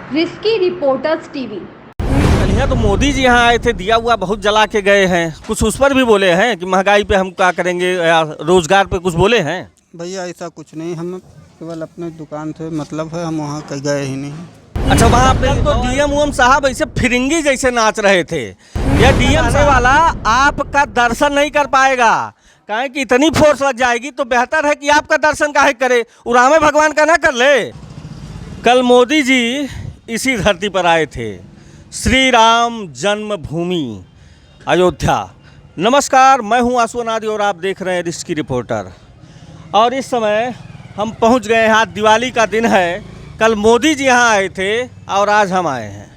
Risky reporters TV. यहाँ तो मोदी जी यहाँ आए थे, दिया हुआ बहुत जला के गए हैं। कुछ उस पर भी बोले हैं कि महंगाई पे हम क्या करेंगे या रोजगार पे कुछ बोले हैं? भैया ऐसा कुछ नहीं, हम केवल अपने दुकान से मतलब है, हम वहाँ कहीं गए ही नहीं। अच्छा, वहाँ पे तो डीएम साहब ऐसे फिरंगी जैसे नाच रहे थे। यह डीएम से वाला आपका दर्शन नहीं कर पाएगा, काहे कि इतनी फोर्स लग जाएगी तो बेहतर है कि आपका दर्शन काहे करे, उरामे भगवान का ना कर ले। कल मोदी जी इसी धरती पर आए थे, श्री राम जन्मभूमि अयोध्या। नमस्कार, मैं हूं आशु अनादि और आप देख रहे हैं रिस्की रिपोर्टर। और इस समय हम पहुंच गए हैं, आज दिवाली का दिन है। कल मोदी जी यहाँ आए थे और आज हम आए हैं।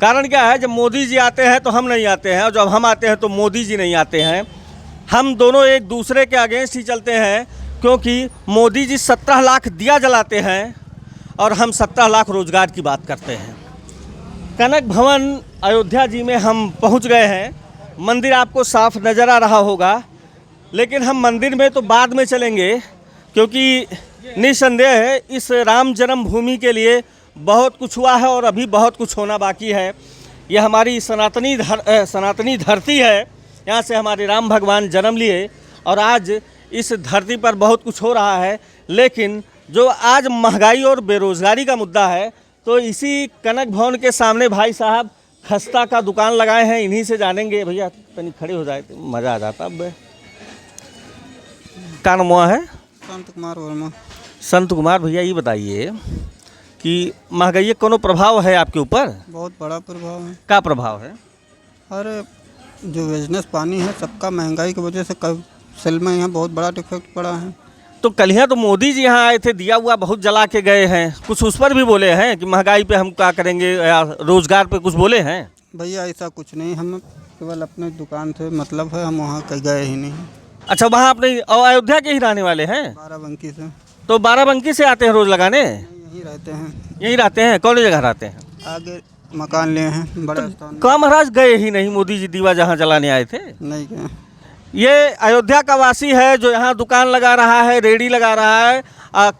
कारण क्या है, जब मोदी जी आते हैं तो हम नहीं आते हैं, और जब हम आते हैं तो मोदी जी नहीं आते हैं। हम दोनों एक दूसरे के अगेंस्ट ही चलते हैं, क्योंकि मोदी जी 17 लाख दिया जलाते हैं और हम 17 लाख रोजगार की बात करते हैं। कनक भवन अयोध्या जी में हम पहुंच गए हैं। मंदिर आपको साफ नज़र आ रहा होगा, लेकिन हम मंदिर में तो बाद में चलेंगे, क्योंकि निस्संदेह है इस राम जन्मभूमि के लिए बहुत कुछ हुआ है और अभी बहुत कुछ होना बाकी है। यह हमारी सनातनी धरती है, यहाँ से हमारे राम भगवान जन्म लिए और आज इस धरती पर बहुत कुछ हो रहा है। लेकिन जो आज महंगाई और बेरोज़गारी का मुद्दा है, तो इसी कनक भवन के सामने भाई साहब खस्ता का दुकान लगाए हैं, इन्हीं से जानेंगे। भैया तनी खड़े हो जाए तो मज़ा आ जाता। अब का नाम है? संत कुमार वर्मा। संत कुमार भैया, ये बताइए कि महंगाई का कोनो प्रभाव है आपके ऊपर? बहुत बड़ा प्रभाव है। क्या प्रभाव है? अरे जो बिजनेस पानी है सबका महंगाई की वजह से सेल में यहाँ बहुत बड़ा इफेक्ट पड़ा है। तो कल यहाँ तो मोदी जी यहाँ आए थे, दिया हुआ बहुत जला के गए हैं। कुछ उस पर भी बोले हैं कि महंगाई पे हम क्या करेंगे या रोजगार पे कुछ बोले हैं? भैया ऐसा कुछ नहीं, हम केवल अपने दुकान से मतलब है, हम वहाँ कहीं गए ही नहीं। अच्छा, वहाँ अपने अयोध्या के ही रहने वाले हैं? बाराबंकी से। तो बाराबंकी से आते हैं रोज लगाने? यहीं रहते हैं। यहीं रहते हैं? कौन जगह रहते हैं? आगे मकान लिए हैं बड़ा स्थान। कहाँ महाराज गए ही नहीं मोदी जी, दीवा जहाँ जलाने आए थे? नहीं गए। ये अयोध्या का वासी है जो यहाँ दुकान लगा रहा है, रेडी लगा रहा है,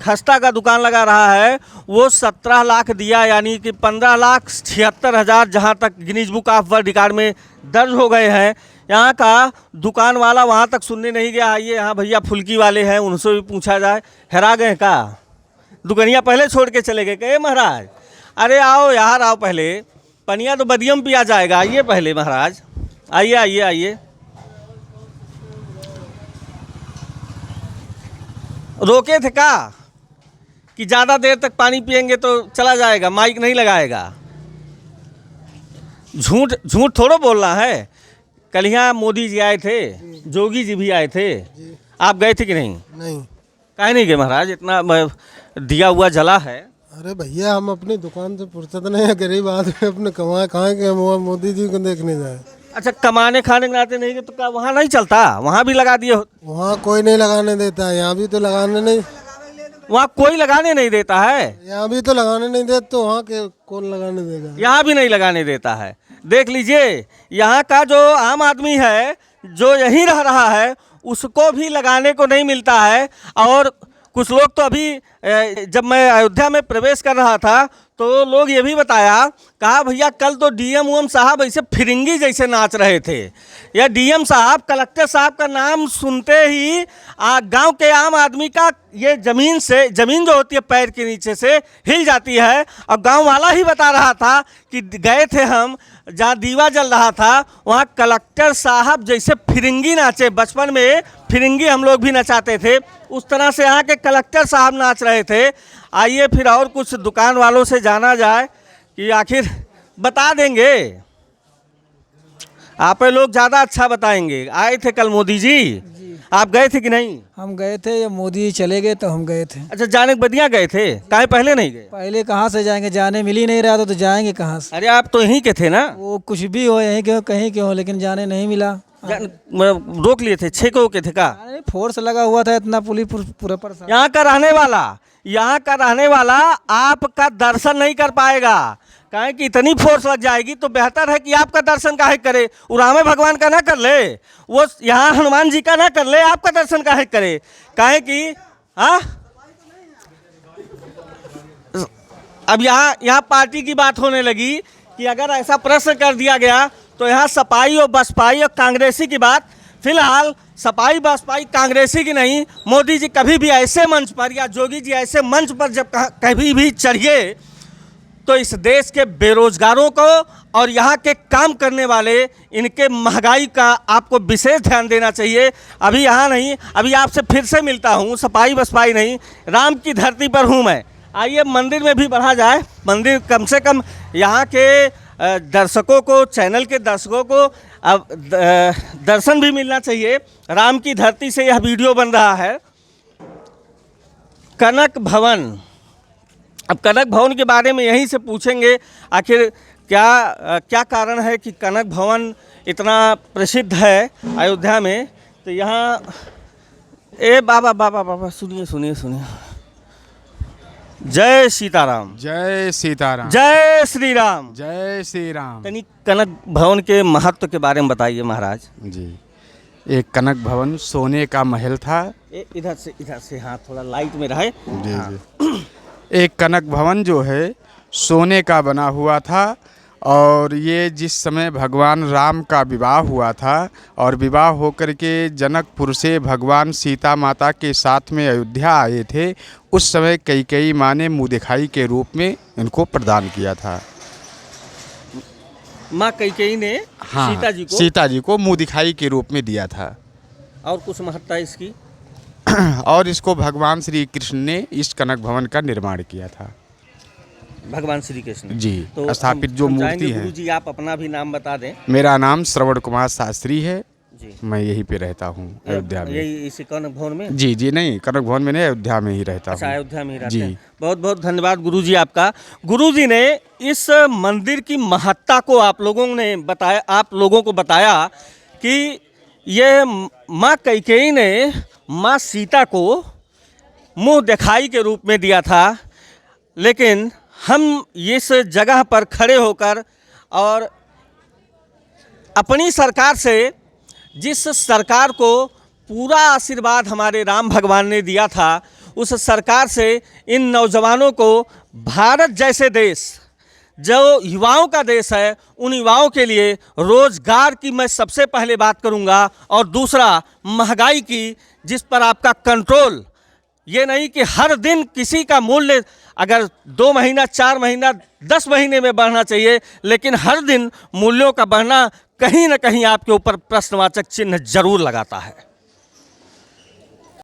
खस्ता का दुकान लगा रहा है। वो 17 लाख दिया, यानी कि 15,76,000 जहाँ तक Guinness book of world record में दर्ज हो गए हैं। यहाँ का दुकान वाला वहाँ तक सुनने नहीं गया। आइए, यहाँ भैया फुल्की वाले हैं, उनसे भी पूछा जाए। हैरा गए का? दुकनिया पहले छोड़ के चले गए? कहे महाराज अरे आओ यार, आओ पहले, पनिया तो बदियम पिया जाएगा। आइए पहले महाराज, आइए आइए आइए। रोके थे का कि ज़्यादा देर तक पानी पिएंगे तो चला जाएगा, माइक नहीं लगाएगा? झूठ झूठ थोड़ा बोलना है। कल यहाँ मोदी जी आए थे, जोगी जी भी आए थे, आप गए थे कि नहीं? नहीं। काहे नहीं गए महाराज? इतना दिया हुआ जला है। अरे भैया, हम अपनी दुकान से फुर्सत नहीं है, गरीब आदमी अपने कमाए खाएं कि हम वहाँ मोदी जी को देखने जाए। अच्छा, कमाने खाने के नाते नहीं गए तो क्या वहाँ नहीं चलता? वहाँ भी लगा दिए हो? वहाँ कोई नहीं लगाने देता है, यहाँ भी तो लगाने नहीं। वहाँ कोई लगाने नहीं देता है? यहाँ भी तो लगाने नहीं देते, तो वहाँ के कौन लगाने देगा? यहाँ भी नहीं लगाने देता है। देख लीजिए, यहाँ का जो आम आदमी है जो यहीं रह रहा है, उसको भी लगाने को नहीं मिलता है। और कुछ लोग तो अभी जब मैं अयोध्या में प्रवेश कर रहा था तो लोग ये भी बताया, कहा भैया कल तो डीएम साहब ऐसे फिरंगी जैसे नाच रहे थे। या डीएम साहब, कलेक्टर साहब का नाम सुनते ही गांव के आम आदमी का ये ज़मीन जो होती है पैर के नीचे से हिल जाती है। और गांव वाला ही बता रहा था कि गए थे हम, जहाँ दीवा जल रहा था, वहाँ कलेक्टर साहब जैसे फिरंगी नाचे। बचपन में फिरंगी हम लोग भी नचाते थे, उस तरह से यहाँ के कलेक्टर साहब नाच रहे थे। आइए फिर और कुछ दुकान वालों से जाना जाए कि आखिर बता देंगे। आप लोग ज़्यादा अच्छा बताएंगे। आए थे कल मोदी जी, आप गए थे कि नहीं? हम गए थे, या मोदी जी चले गए तो हम गए थे। अच्छा, जाने के बदिया गए थे? काहे पहले नहीं गए? पहले कहाँ से जाएंगे, जाने मिल ही नहीं रहा था तो जाएंगे कहाँ से? अरे आप तो यहीं के थे ना? वो कुछ भी हो, यहीं के हो कहीं के हो, लेकिन जाने नहीं मिला। रोक लिए थे? 6 को के थे का? अरे फोर्स लगा हुआ था, इतना पुलिस पूरा परेशान। यहाँ का रहने वाला आपका दर्शन नहीं कर पाएगा, काहे कि इतनी फोर्स लग जाएगी तो बेहतर है कि आपका दर्शन काहे करे, उरामे भगवान का ना कर ले, वो यहाँ हनुमान जी का ना कर ले, आपका दर्शन काहे करे? काहे कि अब यहाँ पार्टी की बात होने लगी कि अगर ऐसा प्रश्न कर दिया गया तो यहाँ सपाई और बसपाई और कांग्रेसी की बात। फिलहाल सपाई बसपाई कांग्रेसी की नहीं, मोदी जी कभी भी ऐसे मंच पर या योगी जी ऐसे मंच पर जब कभी भी चढ़िए तो इस देश के बेरोजगारों को और यहाँ के काम करने वाले इनके महंगाई का आपको विशेष ध्यान देना चाहिए। अभी यहाँ नहीं, अभी आपसे फिर से मिलता हूँ, सपाई बसपाई नहीं, राम की धरती पर हूँ मैं। आइए मंदिर में भी बढ़ा जाए। मंदिर कम से कम यहाँ के दर्शकों को, चैनल के दर्शकों को अब दर्शन भी मिलना चाहिए। राम की धरती से यह वीडियो बन रहा है। कनक भवन, अब कनक भवन के बारे में यहीं से पूछेंगे आखिर क्या कारण है कि कनक भवन इतना प्रसिद्ध है अयोध्या में। तो यहाँ बाबा सुनिए सुनिए सुनिए। जय सीताराम। जय सीताराम। जय श्री राम। जय श्री राम। तनी कनक भवन के महत्व के बारे में बताइए महाराज जी। एक कनक भवन सोने का महल था। इधर से हाँ, थोड़ा लाइट में रहे। जी जी। एक कनक भवन जो है सोने का बना हुआ था और ये जिस समय भगवान राम का विवाह हुआ था और विवाह होकर के जनकपुर से भगवान सीता माता के साथ में अयोध्या आए थे, उस समय कैकेयी माँ ने मुँह दिखाई के रूप में इनको प्रदान किया था। माँ कैकेयी ने हाँ, सीता जी को मुँह दिखाई के रूप में दिया था। और कुछ महत्ता इसकी और इसको भगवान श्री कृष्ण ने इस कनक भवन का निर्माण किया था। भगवान श्री कृष्ण जी तो स्थापित जो मूर्ति है। गुरु जी आप अपना भी नाम बता दें। मेरा नाम श्रवण कुमार शास्त्री है जी। मैं यहीं पे रहता हूँ अयोध्या में। यही इसी कनक भवन में? जी नहीं, कनक भवन में नहीं, अयोध्या में ही रहता हूँ। अच्छा, अयोध्या में ही रहते जी। हैं। बहुत बहुत धन्यवाद गुरुजी आपका। गुरुजी ने इस मंदिर की महत्ता को आप लोगों को बताया कि ये माँ कैकेयी ने माँ सीता को मुँह दिखाई के रूप में दिया था। लेकिन हम इस जगह पर खड़े होकर और अपनी सरकार से, जिस सरकार को पूरा आशीर्वाद हमारे राम भगवान ने दिया था, उस सरकार से इन नौजवानों को भारत जैसे देश, जो युवाओं का देश है, उन युवाओं के लिए रोज़गार की मैं सबसे पहले बात करूंगा। और दूसरा महंगाई की, जिस पर आपका कंट्रोल, ये नहीं कि हर दिन किसी का मूल्य अगर 2 महीना, 4 महीना, 10 महीने में बढ़ना चाहिए, लेकिन हर दिन मूल्यों का बढ़ना कहीं ना कहीं आपके ऊपर प्रश्नवाचक चिन्ह जरूर लगाता है।